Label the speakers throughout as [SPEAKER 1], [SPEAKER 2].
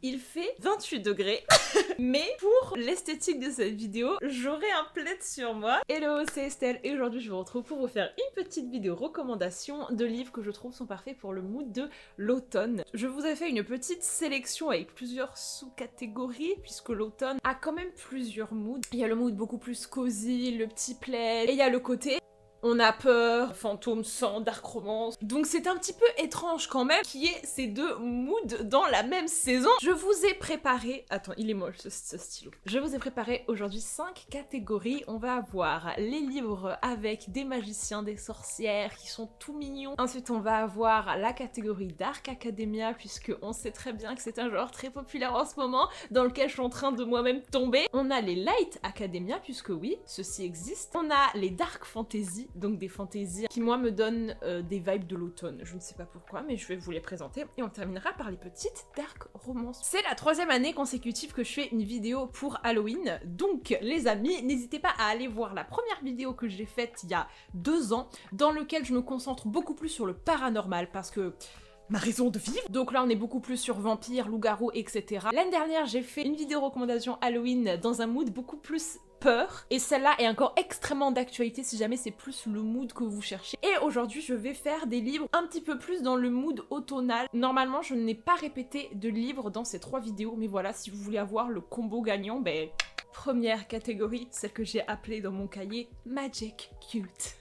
[SPEAKER 1] Il fait 28 degrés, mais pour l'esthétique de cette vidéo, j'aurai un plaid sur moi. Hello, c'est Estelle et aujourd'hui je vous retrouve pour vous faire une petite vidéo recommandation de livres que je trouve sont parfaits pour le mood de l'automne. Je vous ai fait une petite sélection avec plusieurs sous-catégories puisque l'automne a quand même plusieurs moods. Il y a le mood beaucoup plus cosy, le petit plaid, et il y a le côté on a peur, fantôme, sang, dark romance. Donc c'est un petit peu étrange quand même qu'il y ait ces deux moods dans la même saison. Je vous ai préparé... Attends, il est moche ce stylo. Je vous ai préparé aujourd'hui 5 catégories. On va avoir les livres avec des magiciens, des sorcières qui sont tout mignons. Ensuite on va avoir la catégorie Dark Academia puisque on sait très bien que c'est un genre très populaire en ce moment dans lequel je suis en train de moi-même tomber. On a les Light Academia puisque oui, ceci existe. On a les Dark Fantasy, donc des fantaisies qui moi me donnent des vibes de l'automne, je ne sais pas pourquoi mais je vais vous les présenter et on terminera par les petites dark romances. C'est la 3e année consécutive que je fais une vidéo pour Halloween, donc les amis n'hésitez pas à aller voir la première vidéo que j'ai faite il y a 2 ans dans lequel je me concentre beaucoup plus sur le paranormal parce que ma raison de vivre. Donc là on est beaucoup plus sur vampires, loups-garous, etc. L'année dernière j'ai fait une vidéo recommandation Halloween dans un mood beaucoup plus peur, et celle-là est encore extrêmement d'actualité si jamais c'est plus le mood que vous cherchez. Et aujourd'hui je vais faire des livres un petit peu plus dans le mood automnal. Normalement je n'ai pas répété de livres dans ces 3 vidéos, mais voilà, si vous voulez avoir le combo gagnant, ben... Première catégorie, celle que j'ai appelée dans mon cahier Magic Cute.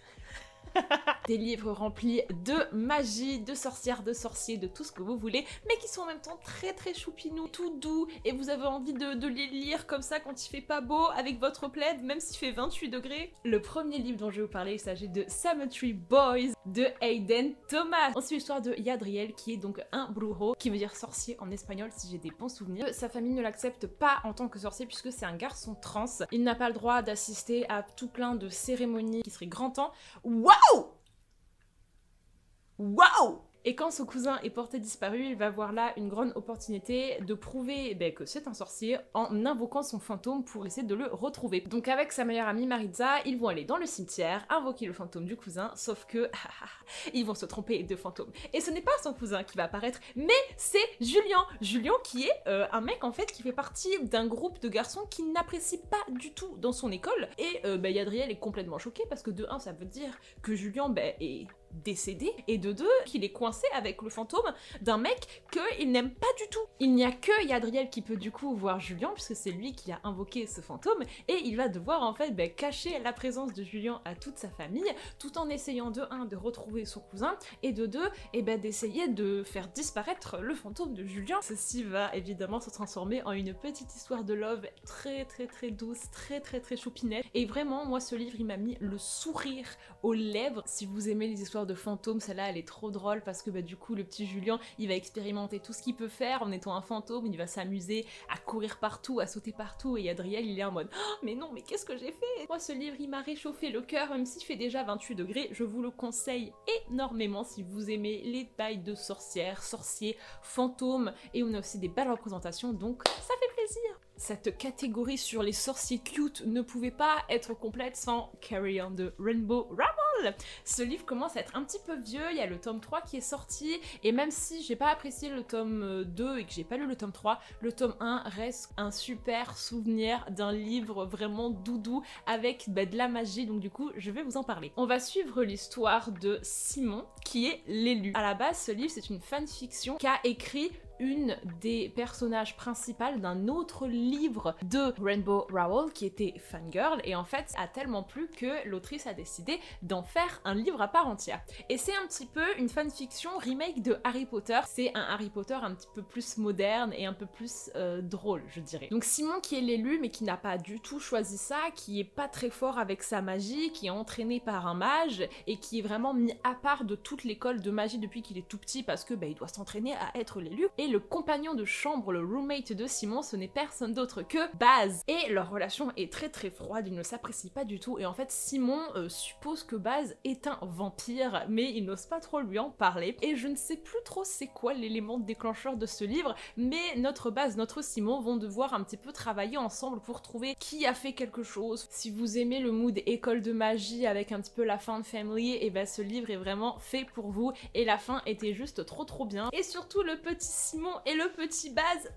[SPEAKER 1] Des livres remplis de magie, de sorcières, de sorciers, de tout ce que vous voulez, mais qui sont en même temps très très choupinous, tout doux, et vous avez envie de les lire comme ça quand il fait pas beau, avec votre plaid, même s'il fait 28 degrés. Le premier livre dont je vais vous parler, il s'agit de Cemetery Boys de Hayden Thomas. On suit l'histoire de Yadriel, qui est donc un brujo, qui veut dire sorcier en espagnol si j'ai des bons souvenirs. Sa famille ne l'accepte pas en tant que sorcier puisque c'est un garçon trans. Il n'a pas le droit d'assister à tout plein de cérémonies qui seraient grand temps. Waouh! Waouh! Et quand son cousin est porté disparu, il va voir là une grande opportunité de prouver que c'est un sorcier en invoquant son fantôme pour essayer de le retrouver. Donc avec sa meilleure amie Maritza, ils vont aller dans le cimetière, invoquer le fantôme du cousin, sauf que ils vont se tromper de fantôme. Et ce n'est pas son cousin qui va apparaître, mais c'est Julien. Julien qui est un mec en fait qui fait partie d'un groupe de garçons qui n'apprécie pas du tout dans son école. Et Yadriel est complètement choqué parce que de 1 ça veut dire que Julien est décédé, et de 2 qu'il est coincé avec le fantôme d'un mec qu'il n'aime pas du tout. Il n'y a que Yadriel qui peut du coup voir Julien puisque c'est lui qui a invoqué ce fantôme, et il va devoir en fait cacher la présence de Julien à toute sa famille tout en essayant de 1 de retrouver son cousin et de 2 d'essayer de faire disparaître le fantôme de Julien. Ceci va évidemment se transformer en une petite histoire de love très très très douce, très très très choupinette, et vraiment moi ce livre il m'a mis le sourire aux lèvres. Si vous aimez les histoires de fantômes, celle-là elle est trop drôle parce que du coup le petit Julien il va expérimenter tout ce qu'il peut faire en étant un fantôme, il va s'amuser à courir partout, à sauter partout, et Yadriel il est en mode oh, mais non mais qu'est-ce que j'ai fait? Moi ce livre il m'a réchauffé le cœur, même s'il fait déjà 28 degrés, je vous le conseille énormément si vous aimez les bails de sorcières, sorciers, fantômes, et on a aussi des belles représentations donc ça fait plaisir. Cette catégorie sur les sorciers cute ne pouvait pas être complète sans Carry on the Rainbow Rubble. Ce livre commence à être un petit peu vieux, il y a le tome 3 qui est sorti, et même si j'ai pas apprécié le tome 2 et que j'ai pas lu le tome 3, le tome 1 reste un super souvenir d'un livre vraiment doudou avec de la magie, donc du coup je vais vous en parler. On va suivre l'histoire de Simon qui est l'élu. À la base ce livre c'est une fanfiction qu'a écrit une des personnages principales d'un autre livre de Rainbow Rowell qui était Fangirl, et en fait ça a tellement plu que l'autrice a décidé d'en faire un livre à part entière. Et c'est un petit peu une fanfiction remake de Harry Potter, c'est un Harry Potter un petit peu plus moderne et un peu plus drôle je dirais. Donc Simon qui est l'élu mais qui n'a pas du tout choisi ça, qui est pas très fort avec sa magie, qui est entraîné par un mage et qui est vraiment mis à part de toute l'école de magie depuis qu'il est tout petit parce que il doit s'entraîner à être l'élu. Et le compagnon de chambre, le roommate de Simon, ce n'est personne d'autre que Baz. Et leur relation est très très froide, ils ne s'apprécient pas du tout, et en fait Simon suppose que Baz est un vampire, mais il n'ose pas trop lui en parler. Et je ne sais plus trop c'est quoi l'élément déclencheur de ce livre, mais notre Baz, notre Simon vont devoir un petit peu travailler ensemble pour trouver qui a fait quelque chose. Si vous aimez le mood école de magie avec un petit peu la fin de Family, et ce livre est vraiment fait pour vous, et la fin était juste trop bien. Et surtout le petit Simon Simon et le petit Baz.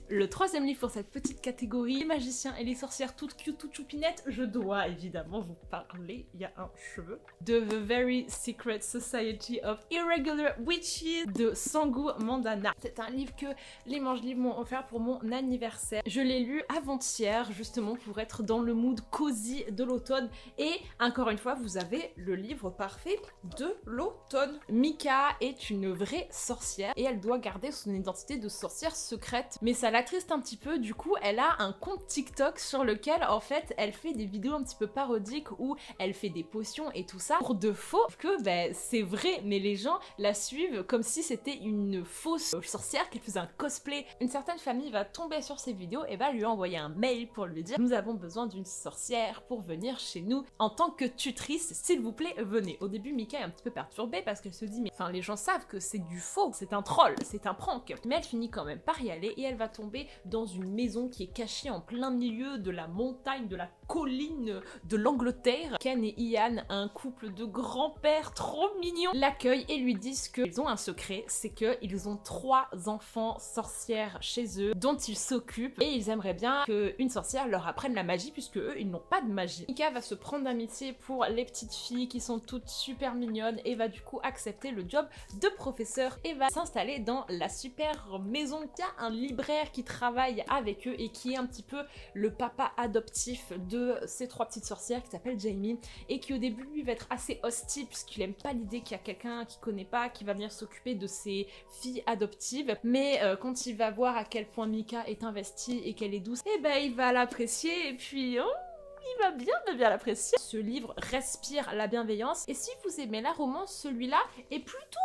[SPEAKER 1] Le troisième livre pour cette petite catégorie, les magiciens et les sorcières toutes cute, toutes choupinettes, je dois évidemment vous parler, il y a un cheveu, de The Very Secret Society of Irregular Witches de Sangu Mandana. C'est un livre que les Mangelivres m'ont offert pour mon anniversaire. Je l'ai lu avant-hier justement pour être dans le mood cosy de l'automne et encore une fois vous avez le livre parfait de l'automne. Mika est une vraie sorcière et elle doit garder son identité de sorcière secrète, mais ça l'attriste un petit peu. Du coup elle a un compte TikTok sur lequel en fait elle fait des vidéos un petit peu parodiques où elle fait des potions et tout ça pour de faux, que ben c'est vrai mais les gens la suivent comme si c'était une fausse sorcière qui faisait un cosplay. Une certaine famille va tomber sur ces vidéos et va lui envoyer un mail pour lui dire: nous avons besoin d'une sorcière pour venir chez nous en tant que tutrice, s'il vous plaît venez. Au début Mika est un petit peu perturbée parce qu'elle se dit mais enfin les gens savent que c'est du faux, c'est un troll, c'est un prank, mais elle finit quand même par y aller et elle va tomber dans une maison qui est cachée en plein milieu de la montagne, de la colline de l'Angleterre. Ken et Ian, un couple de grands-pères trop mignons, l'accueillent et lui disent qu'ils ont un secret, c'est qu'ils ont 3 enfants sorcières chez eux dont ils s'occupent et ils aimeraient bien qu'une sorcière leur apprenne la magie puisque eux ils n'ont pas de magie. Mika va se prendre d'amitié pour les petites filles qui sont toutes super mignonnes et va du coup accepter le job de professeur et va s'installer dans la super maison. Il y a un libraire qui travaille avec eux et qui est un petit peu le papa adoptif de ces 3 petites sorcières qui s'appelle Jamie et qui au début lui va être assez hostile puisqu'il aime pas l'idée qu'il y a quelqu'un qu'il connaît pas qui va venir s'occuper de ses filles adoptives, mais quand il va voir à quel point Mika est investie et qu'elle est douce, et ben il va l'apprécier et puis il va bien l'apprécier. Ce livre respire la bienveillance et si vous aimez la romance, celui-là est plutôt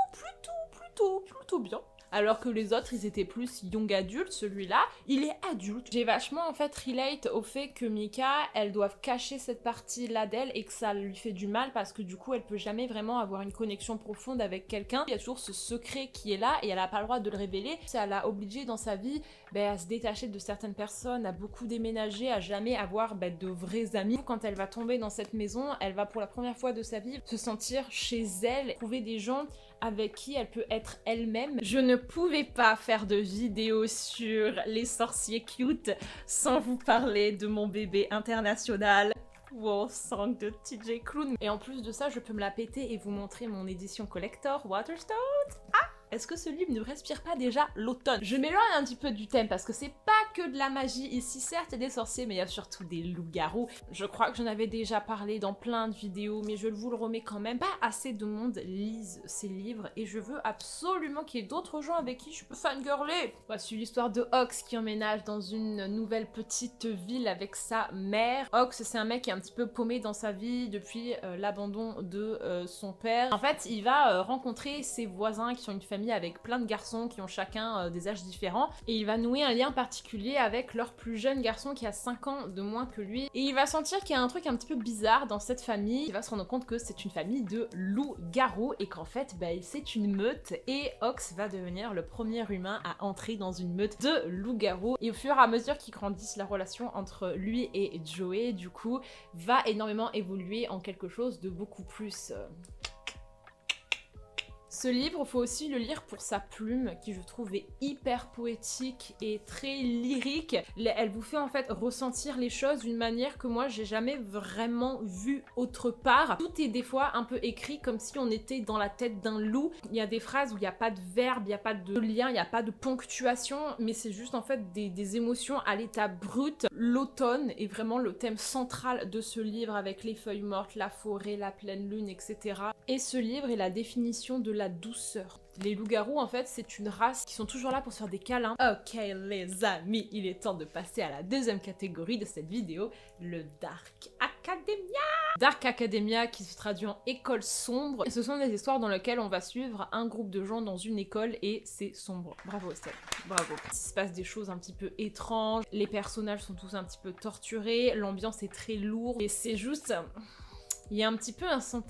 [SPEAKER 1] bien. Alors que les autres, ils étaient plus young adultes, celui-là, il est adulte. J'ai vachement en fait relate au fait que Mika, elle doit cacher cette partie-là d'elle et que ça lui fait du mal parce que du coup, elle peut jamais vraiment avoir une connexion profonde avec quelqu'un. Il y a toujours ce secret qui est là et elle a pas le droit de le révéler. Ça l'a obligée dans sa vie à se détacher de certaines personnes, à beaucoup déménager, à jamais avoir de vrais amis. Quand elle va tomber dans cette maison, elle va pour la première fois de sa vie se sentir chez elle, trouver des gens avec qui elle peut être elle-même. Je ne pouvais pas faire de vidéo sur les sorciers cute sans vous parler de mon bébé international. Wow, sang de TJ Klune. Et en plus de ça, je peux me la péter et vous montrer mon édition collector Waterstone. Ah! Est-ce que ce livre ne respire pas déjà l'automne? Je m'éloigne un petit peu du thème parce que c'est pas que de la magie ici, certes il y a des sorciers mais il y a surtout des loups-garous. Je crois que j'en avais déjà parlé dans plein de vidéos mais je vous le remets quand même. Pas assez de monde lise ces livres et je veux absolument qu'il y ait d'autres gens avec qui je peux fangirler. Voici l'histoire de Ox qui emménage dans une nouvelle petite ville avec sa mère. Ox c'est un mec qui est un petit peu paumé dans sa vie depuis l'abandon de son père. En fait il va rencontrer ses voisins qui sont une famille avec plein de garçons qui ont chacun des âges différents et il va nouer un lien particulier avec leur plus jeune garçon qui a 5 ans de moins que lui et il va sentir qu'il y a un truc un petit peu bizarre dans cette famille. Il va se rendre compte que c'est une famille de loups-garous et qu'en fait c'est une meute et Ox va devenir le premier humain à entrer dans une meute de loups-garous et au fur et à mesure qu'ils grandissent, la relation entre lui et Joey du coup va énormément évoluer en quelque chose de beaucoup plus... Ce livre, faut aussi le lire pour sa plume, qui je trouve est hyper poétique et très lyrique. Elle vous fait en fait ressentir les choses d'une manière que moi j'ai jamais vraiment vue autre part. Tout est des fois un peu écrit comme si on était dans la tête d'un loup. Il y a des phrases où il n'y a pas de verbe, il n'y a pas de lien, il n'y a pas de ponctuation, mais c'est juste en fait des émotions à l'état brut. L'automne est vraiment le thème central de ce livre avec les feuilles mortes, la forêt, la pleine lune, etc. Et ce livre est la définition de la douceur. Les loups-garous, en fait, c'est une race qui sont toujours là pour se faire des câlins. Ok, les amis, il est temps de passer à la deuxième catégorie de cette vidéo, le Dark Academia. Dark Academia qui se traduit en école sombre. Et ce sont des histoires dans lesquelles on va suivre un groupe de gens dans une école et c'est sombre. Bravo Estelle, bravo. Il se passe des choses un petit peu étranges, les personnages sont tous un petit peu torturés, l'ambiance est très lourde et c'est juste... Il y a un petit peu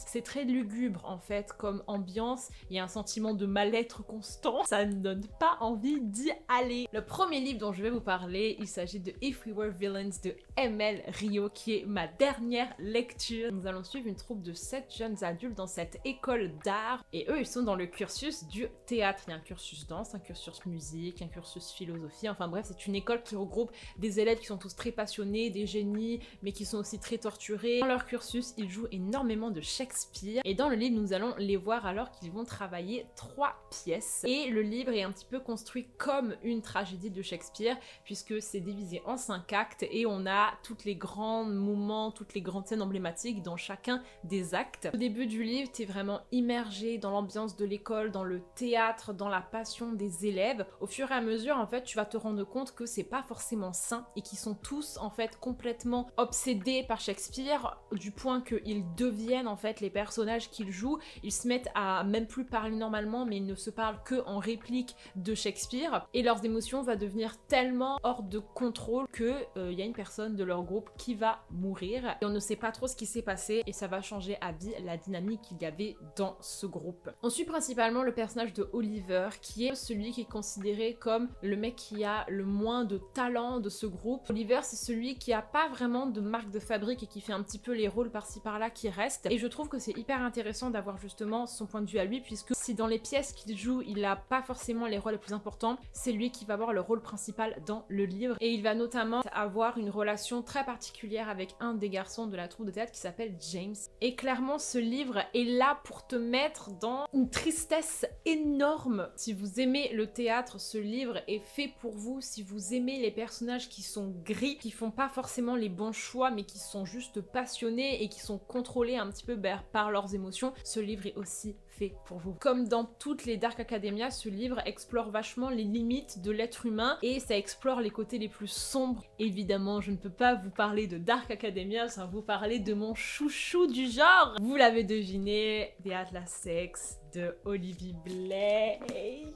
[SPEAKER 1] c'est très lugubre en fait comme ambiance, il y a un sentiment de mal-être constant, ça ne donne pas envie d'y aller. Le premier livre dont je vais vous parler, il s'agit de If We Were Villains de ML Rio, qui est ma dernière lecture. Nous allons suivre une troupe de 7 jeunes adultes dans cette école d'art, et eux ils sont dans le cursus du théâtre. Il y a un cursus danse, un cursus musique, un cursus philosophie, enfin bref, c'est une école qui regroupe des élèves qui sont tous très passionnés, des génies, mais qui sont aussi très torturés. Dans leur cursus, ils jouent énormément de Shakespeare, et dans le livre, nous allons les voir alors qu'ils vont travailler 3 pièces. Et le livre est un petit peu construit comme une tragédie de Shakespeare, puisque c'est divisé en 5 actes, et on a tous les grands moments, toutes les grandes scènes emblématiques dans chacun des actes. Au début du livre, tu es vraiment immergé dans l'ambiance de l'école, dans le théâtre, dans la passion des élèves. Au fur et à mesure, en fait, tu vas te rendre compte que c'est pas forcément sain, et qu'ils sont tous, en fait, complètement obsédés par Shakespeare, du point qu'ils deviennent, en fait, les personnages qu'ils jouent. Ils se mettent à même plus parler normalement, mais ils ne se parlent que en réplique de Shakespeare, et leurs émotions vont devenir tellement hors de contrôle que y a une personne de leur groupe qui va mourir, et on ne sait pas trop ce qui s'est passé, et ça va changer à vie la dynamique qu'il y avait dans ce groupe. On suit principalement le personnage de Oliver, qui est celui qui est considéré comme le mec qui a le moins de talent de ce groupe. Oliver, c'est celui qui a pas vraiment de marque de fabrique et qui fait un petit peu les rôles par-ci par-là qui restent, et je trouve que c'est hyper intéressant d'avoir justement son point de vue à lui, puisque si dans les pièces qu'il joue, il a pas forcément les rôles les plus importants, c'est lui qui va avoir le rôle principal dans le livre, et il va notamment avoir une relation très particulière avec un des garçons de la troupe de théâtre qui s'appelle James. Et clairement, ce livre est là pour te mettre dans une tristesse énorme. Si vous aimez le théâtre, ce livre est fait pour vous. Si vous aimez les personnages qui sont gris, qui font pas forcément les bons choix, mais qui sont juste passionnés et qui sont contrôlés un petit peu par leurs émotions, ce livre est aussi fait pour vous. Comme dans toutes les Dark Academia, ce livre explore vachement les limites de l'être humain, et ça explore les côtés les plus sombres. Évidemment, je ne peux pas vous parler de Dark Academia sans vous parler de mon chouchou du genre. Vous l'avez deviné, The Atlas Sex de Olivia Blake.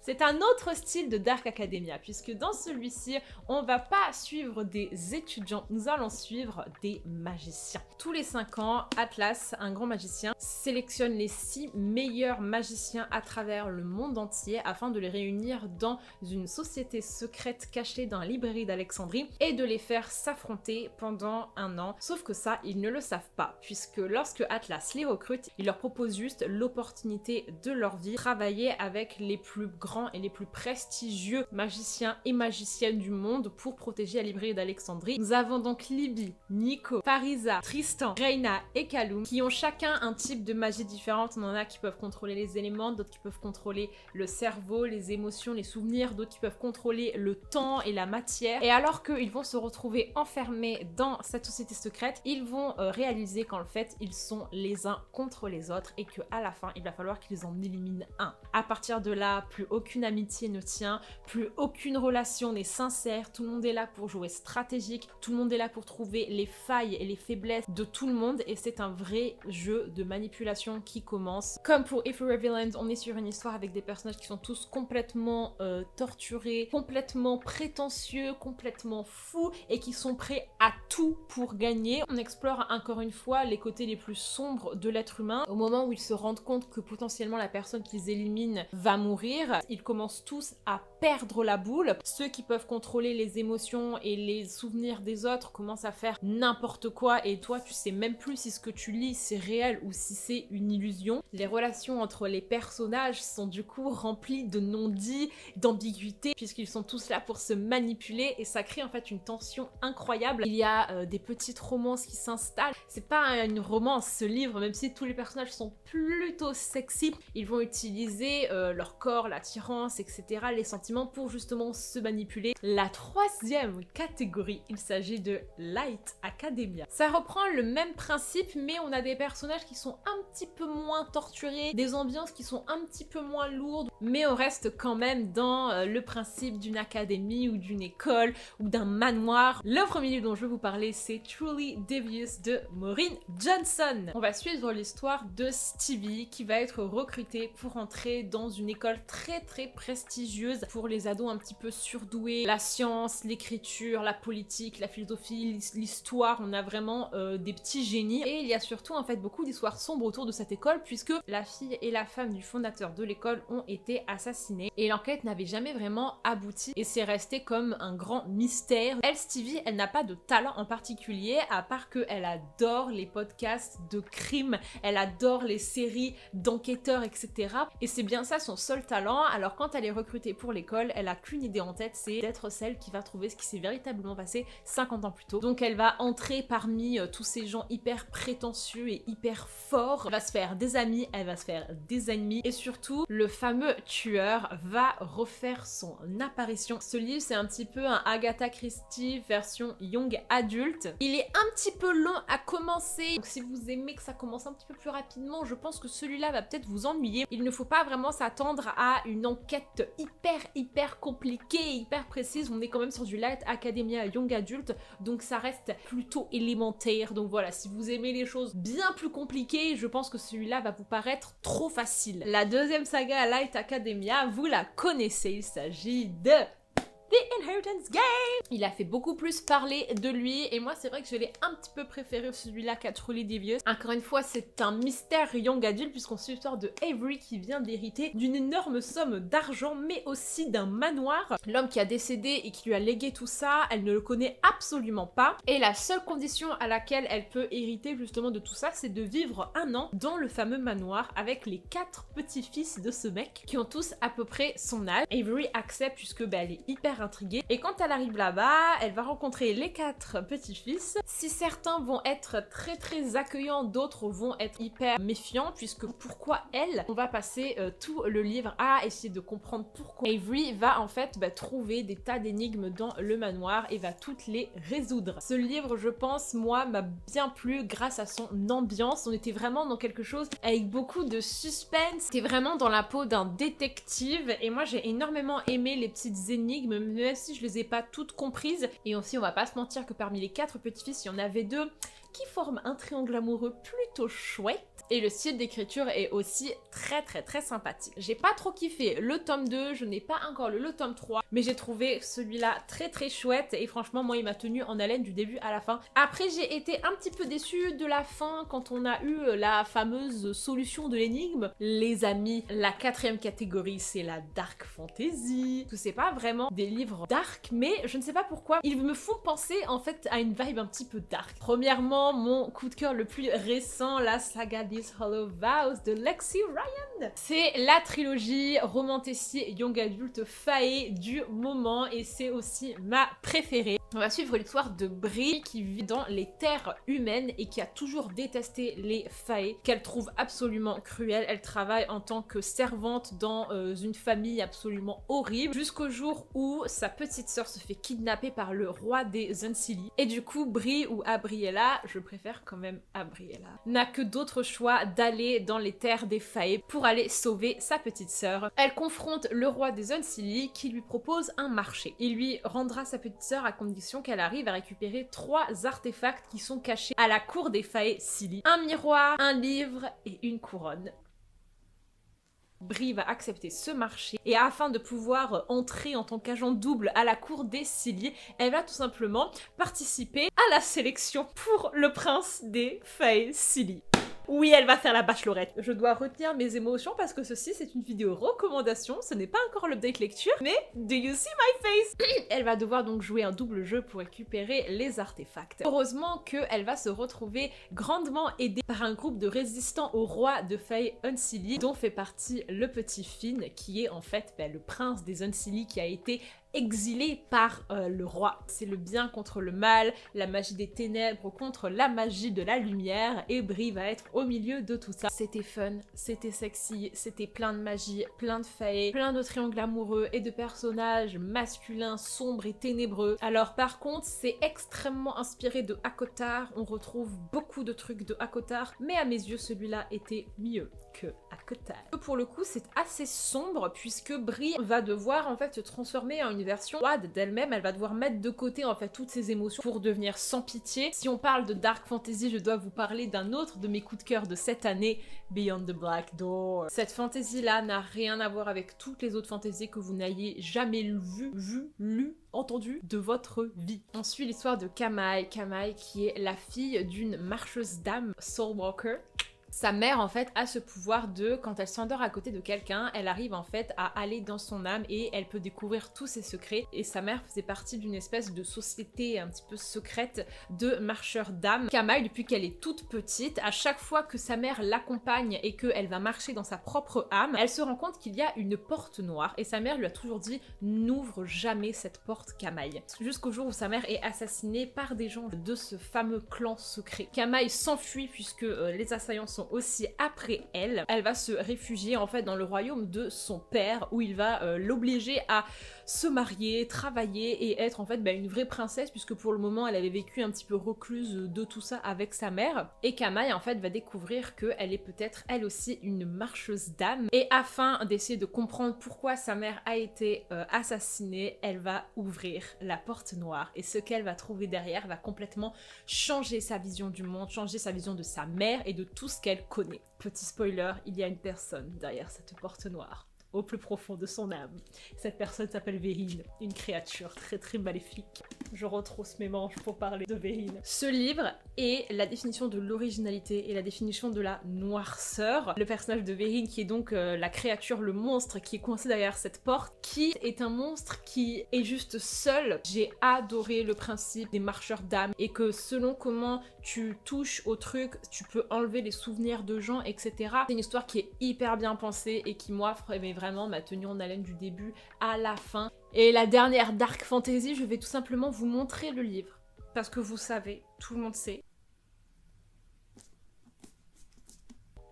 [SPEAKER 1] C'est un autre style de Dark Academia, puisque dans celui-ci, on va pas suivre des étudiants, nous allons suivre des magiciens. Tous les 5 ans, Atlas, un grand magicien, sélectionne les 6 meilleurs magiciens à travers le monde entier afin de les réunir dans une société secrète cachée dans la librairie d'Alexandrie et de les faire s'affronter pendant 1 an. Sauf que ça, ils ne le savent pas, puisque lorsque Atlas les recrute, il leur propose juste l'opportunité de leur vie, travailler avec les plus grands et les plus prestigieux magiciens et magiciennes du monde pour protéger la librairie d'Alexandrie. Nous avons donc Libby, Nico, Parisa, Tristan, Reina et Kaloum qui ont chacun un type de magie différente. On en a qui peuvent contrôler les éléments, d'autres qui peuvent contrôler le cerveau, les émotions, les souvenirs, d'autres qui peuvent contrôler le temps et la matière. Et alors qu'ils vont se retrouver enfermés dans cette société secrète, ils vont réaliser qu'en fait ils sont les uns contre les autres et qu'à la fin il va falloir qu'ils en éliminent un. À partir de là, plus aucune amitié ne tient, plus aucune relation n'est sincère, tout le monde est là pour jouer stratégique, tout le monde est là pour trouver les failles et les faiblesses de tout le monde, et c'est un vrai jeu de manipulation qui commence. Comme pour If We Were Villains, on est sur une histoire avec des personnages qui sont tous complètement torturés, complètement prétentieux, complètement fous, et qui sont prêts à tout pour gagner. On explore encore une fois les côtés les plus sombres de l'être humain. Au moment où ils se rendent compte que potentiellement la personne qu'ils éliminent va mourir, ils commencent tous à perdre la boule. Ceux qui peuvent contrôler les émotions et les souvenirs des autres commencent à faire n'importe quoi, et toi tu sais même plus si ce que tu lis c'est réel ou si c'est une illusion. Les relations entre les personnages sont du coup remplies de non-dits, d'ambiguïté, puisqu'ils sont tous là pour se manipuler, et ça crée en fait une tension incroyable. Il y a des petites romances qui s'installent. C'est pas une romance ce livre, même si tous les personnages sont plutôt sexy, ils vont utiliser leur corps, l'attirance, etc., les sentiments pour justement se manipuler. La 3e catégorie, il s'agit de Light Academia. Ça reprend le même principe, mais on a des personnages qui sont un petit peu moins torturés, des ambiances qui sont un petit peu moins lourdes, mais on reste quand même dans le principe d'une académie ou d'une école ou d'un manoir. Le premier livre dont je vais vous parler, c'est Truly Devious de Maureen Johnson. On va suivre l'histoire de Stevie qui va être recruté pour entrer dans une école très très prestigieuse pour les ados un petit peu surdoués. La science, l'écriture, la politique, la philosophie, l'histoire, on a vraiment des petits génies. Et il y a surtout en fait beaucoup d'histoires sombres autour de cette école puisque la fille et la femme du fondateur de l'école ont été assassinées et l'enquête n'avait jamais vraiment abouti et c'est resté comme un grand mystère. Elle, Stevie, elle n'a pas de talent en particulier à part qu'elle adore les podcasts de crime, elle adore les séries d'enquêteurs, etc. Et c'est bien ça son seul talent. Alors quand elle est recrutée pour l'école, elle a qu'une idée en tête, c'est d'être celle qui va trouver ce qui s'est véritablement passé 50 ans plus tôt. Donc elle va entrer parmi tous ces gens hyper prétentieux et hyper forts. Elle va se faire des amis, elle va se faire des ennemis et surtout le fameux tueur va refaire son apparition. Ce livre c'est un petit peu un Agatha Christie version young adulte. Il est un petit peu long à commencer, donc si vous aimez que ça commence un petit peu plus rapidement, je pense que celui-là va peut-être vous ennuyer. Il ne faut pas vraiment s'attendre à une enquête hyper compliquée, hyper précise. On est quand même sur du Light Academia Young Adult, donc ça reste plutôt élémentaire. Donc voilà, si vous aimez les choses bien plus compliquées, je pense que celui-là va vous paraître trop facile. La deuxième saga Light Academia, vous la connaissez, il s'agit de The Inheritance Game. Il a fait beaucoup plus parler de lui et moi c'est vrai que je l'ai un petit peu préféré celui-là qu'à Truly Devious. Encore une fois c'est un mystère young adulte puisqu'on suit l'histoire de Avery qui vient d'hériter d'une énorme somme d'argent mais aussi d'un manoir. L'homme qui a décédé et qui lui a légué tout ça, elle ne le connaît absolument pas et la seule condition à laquelle elle peut hériter justement de tout ça c'est de vivre un an dans le fameux manoir avec les 4 petits-fils de ce mec qui ont tous à peu près son âge. Avery accepte puisque elle est hyper intriguée et quand elle arrive là-bas, elle va rencontrer les 4 petits-fils. Si certains vont être très accueillants, d'autres vont être hyper méfiants puisque pourquoi elle? On va passer tout le livre à essayer de comprendre pourquoi Avery va en fait trouver des tas d'énigmes dans le manoir et va toutes les résoudre. Ce livre, je pense, moi, m'a bien plu grâce à son ambiance. On était vraiment dans quelque chose avec beaucoup de suspense. C'était vraiment dans la peau d'un détective et moi j'ai énormément aimé les petites énigmes même si je les ai pas toutes comprises. Et aussi on va pas se mentir que parmi les 4 petits-fils, il y en avait 2 qui forment un triangle amoureux plutôt chouette. Et le style d'écriture est aussi très sympathique. J'ai pas trop kiffé le tome 2, je n'ai pas encore le tome 3, mais j'ai trouvé celui-là très chouette et franchement moi il m'a tenu en haleine du début à la fin. Après j'ai été un petit peu déçue de la fin quand on a eu la fameuse solution de l'énigme. Les amis, la 4e catégorie c'est la dark fantasy. C'est pas vraiment des livres dark, mais je ne sais pas pourquoi ils me font penser en fait à une vibe un petit peu dark. Premièrement, mon coup de cœur le plus récent, la saga These Hollow Vows de Lexi Ryan. C'est la trilogie romantasy young adulte fae du moment et c'est aussi ma préférée. On va suivre l'histoire de Bree qui vit dans les terres humaines et qui a toujours détesté les fae, qu'elle trouve absolument cruelles. Elle travaille en tant que servante dans une famille absolument horrible jusqu'au jour où sa petite sœur se fait kidnapper par le roi des Unseelie. Et du coup, Bree ou Abriella, je préfère quand même Abriella, n'a que d'autre choix d'aller dans les terres des fae pour aller sauver sa petite sœur. Elle confronte le roi des Unseelie qui lui propose un marché. Il lui rendra sa petite sœur à condition qu'elle arrive à récupérer 3 artefacts qui sont cachés à la cour des fae Seelie. Un miroir, un livre et une couronne. Bree va accepter ce marché et afin de pouvoir entrer en tant qu'agent double à la cour des Seelie, elle va tout simplement participer à la sélection pour le prince des fae Seelie. Oui, elle va faire la bachelorette. Je dois retenir mes émotions parce que ceci, c'est une vidéo recommandation. Ce n'est pas encore l'update lecture, mais do you see my face? Elle va devoir donc jouer un double jeu pour récupérer les artefacts. Heureusement qu'elle va se retrouver grandement aidée par un groupe de résistants au roi de fae Unseelie, dont fait partie le petit Finn, qui est en fait le prince des Unseelie qui a été exilé par le roi. C'est le bien contre le mal, la magie des ténèbres contre la magie de la lumière et Bree va être au milieu de tout ça. C'était fun, c'était sexy, c'était plein de magie, plein de fae, plein de triangles amoureux et de personnages masculins sombres et ténébreux. Alors par contre c'est extrêmement inspiré de ACOTAR, on retrouve beaucoup de trucs de ACOTAR, mais à mes yeux celui-là était mieux que ACOTAR. Pour le coup c'est assez sombre puisque Bree va devoir en fait se transformer en une une version froide d'elle-même, elle va devoir mettre de côté en fait toutes ses émotions pour devenir sans pitié. Si on parle de dark fantasy, je dois vous parler d'un autre de mes coups de cœur de cette année, Beyond the Black Door. Cette fantasy-là n'a rien à voir avec toutes les autres fantaisies que vous n'ayez jamais lu, entendu de votre vie. On suit l'histoire de Kamaï, qui est la fille d'une marcheuse d'âme, Soulwalker. Sa mère en fait a ce pouvoir de, quand elle s'endort à côté de quelqu'un, elle arrive en fait à aller dans son âme et elle peut découvrir tous ses secrets. Et sa mère faisait partie d'une espèce de société un petit peu secrète de marcheurs d'âme. Kamaï, depuis qu'elle est toute petite, à chaque fois que sa mère l'accompagne et qu'elle va marcher dans sa propre âme, elle se rend compte qu'il y a une porte noire et sa mère lui a toujours dit « N'ouvre jamais cette porte, Kamaï ». Jusqu'au jour où sa mère est assassinée par des gens de ce fameux clan secret. Kamaï s'enfuit puisque les assaillants sont aussi après elle. Elle va se réfugier en fait dans le royaume de son père où il va l'obliger à se marier, travailler et être en fait une vraie princesse puisque pour le moment elle avait vécu un petit peu recluse de tout ça avec sa mère. Et Kamaï en fait va découvrir qu'elle est peut-être elle aussi une marcheuse d'âme et afin d'essayer de comprendre pourquoi sa mère a été assassinée, elle va ouvrir la porte noire et ce qu'elle va trouver derrière va complètement changer sa vision du monde, changer sa vision de sa mère et de tout ce qu'elle connaît. Petit spoiler, il y a une personne derrière cette porte noire, au plus profond de son âme. Cette personne s'appelle Vérine, une créature très très maléfique. Je retrousse mes manches pour parler de Vérine. Ce livre est la définition de l'originalité et la définition de la noirceur. Le personnage de Vérine qui est donc la créature, le monstre qui est coincé derrière cette porte, qui est un monstre qui est juste seul. J'ai adoré le principe des marcheurs d'âme et que selon comment tu touches au truc, tu peux enlever les souvenirs de gens, etc. C'est une histoire qui est hyper bien pensée et qui moi vraiment m'a tenu en haleine du début à la fin. Et la dernière dark fantasy, je vais tout simplement vous montrer le livre. Parce que vous savez, tout le monde sait.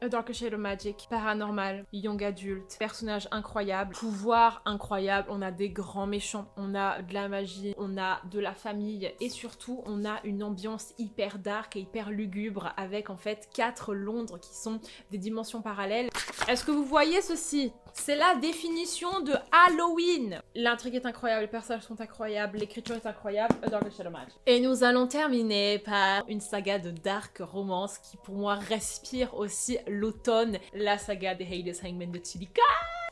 [SPEAKER 1] A Darker Shade of Magic, paranormal, young adulte, personnage incroyable, pouvoir incroyable, on a des grands méchants, on a de la magie, on a de la famille et surtout on a une ambiance hyper dark et hyper lugubre avec en fait 4 Londres qui sont des dimensions parallèles. Est-ce que vous voyez ceci? C'est la définition de Halloween. L'intrigue est incroyable, les personnages sont incroyables, l'écriture est incroyable, A Darker Shade of Magic. Et nous allons terminer par une saga de dark romance qui pour moi respire aussi l'automne, la saga des Hades Hangmen de Tilly Cole.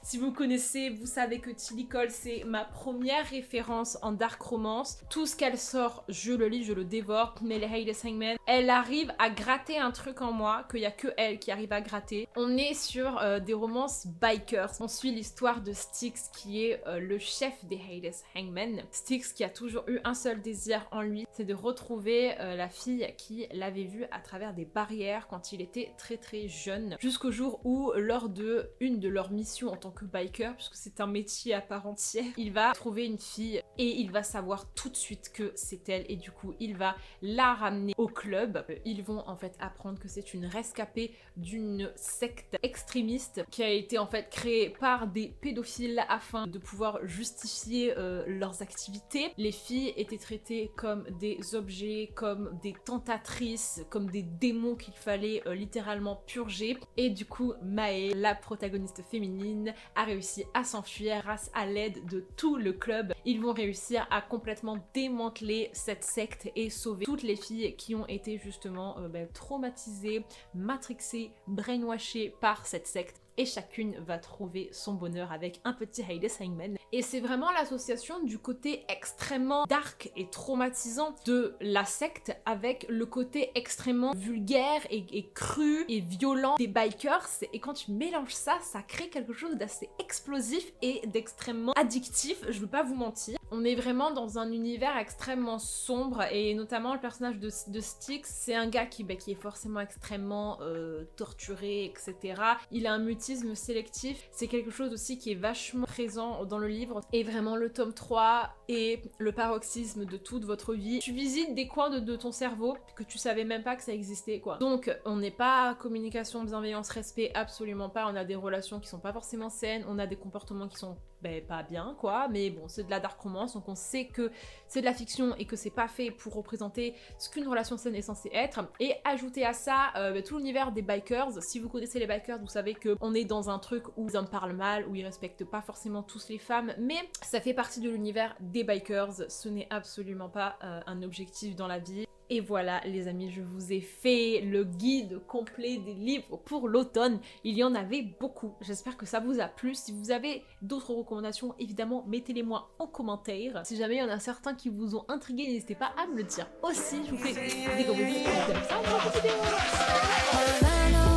[SPEAKER 1] Si vous connaissez, vous savez que Tilly Cole, c'est ma première référence en dark romance. Tout ce qu'elle sort, je le lis, je le dévore. Mais les Hades Hangmen, elle arrive à gratter un truc en moi qu'il n'y a que elle qui arrive à gratter. On est sur des romances bikers. On suit l'histoire de Styx qui est le chef des Hades Hangmen. Styx qui a toujours eu un seul désir en lui, c'est de retrouver la fille qui l'avait vu à travers des barrières quand il était très très jeune. Jusqu'au jour où, lors de une de leurs missions en tant que biker, puisque c'est un métier à part entière, il va trouver une fille et il va savoir tout de suite que c'est elle et du coup il va la ramener au club. Ils vont en fait apprendre que c'est une rescapée d'une secte extrémiste qui a été en fait créée par des pédophiles afin de pouvoir justifier leurs activités. Les filles étaient traitées comme des objets, comme des tentatrices, comme des démons qu'il fallait littéralement purger. Et du coup, Mae, la protagoniste féminine, a réussi à s'enfuir grâce à l'aide de tout le club. Ils vont réussir à complètement démanteler cette secte et sauver toutes les filles qui ont été justement traumatisées, matrixées, brainwashées par cette secte. Et chacune va trouver son bonheur avec un petit Hades Hangman. Et c'est vraiment l'association du côté extrêmement dark et traumatisant de la secte avec le côté extrêmement vulgaire et cru et violent des bikers. Et quand tu mélanges ça, ça crée quelque chose d'assez explosif et d'extrêmement addictif, je veux pas vous mentir. On est vraiment dans un univers extrêmement sombre et notamment le personnage de Styx, c'est un gars qui est forcément extrêmement torturé, etc. Il a un mutisme sélectif, c'est quelque chose aussi qui est vachement présent dans le livre et vraiment le tome 3 est le paroxysme de toute votre vie. Tu visites des coins de ton cerveau que tu savais même pas que ça existait quoi. Donc on n'est pas communication, bienveillance, respect, absolument pas. On a des relations qui sont pas forcément saines, on a des comportements qui sont ben, pas bien quoi, mais bon, c'est de la dark romance, donc on sait que c'est de la fiction et que c'est pas fait pour représenter ce qu'une relation saine est censée être. Et ajouter à ça tout l'univers des bikers. Si vous connaissez les bikers, vous savez qu'on est dans un truc où ils en parlent mal, où ils respectent pas forcément tous les femmes, mais ça fait partie de l'univers des bikers, ce n'est absolument pas un objectif dans la vie. Et voilà les amis, je vous ai fait le guide complet des livres pour l'automne. Il y en avait beaucoup, j'espère que ça vous a plu. Si vous avez d'autres recommandations, évidemment, mettez-les moi en commentaire. Si jamais il y en a certains qui vous ont intrigué, n'hésitez pas à me le dire aussi. Je vous fais des gros bisous et je vous dis à la prochaine vidéo.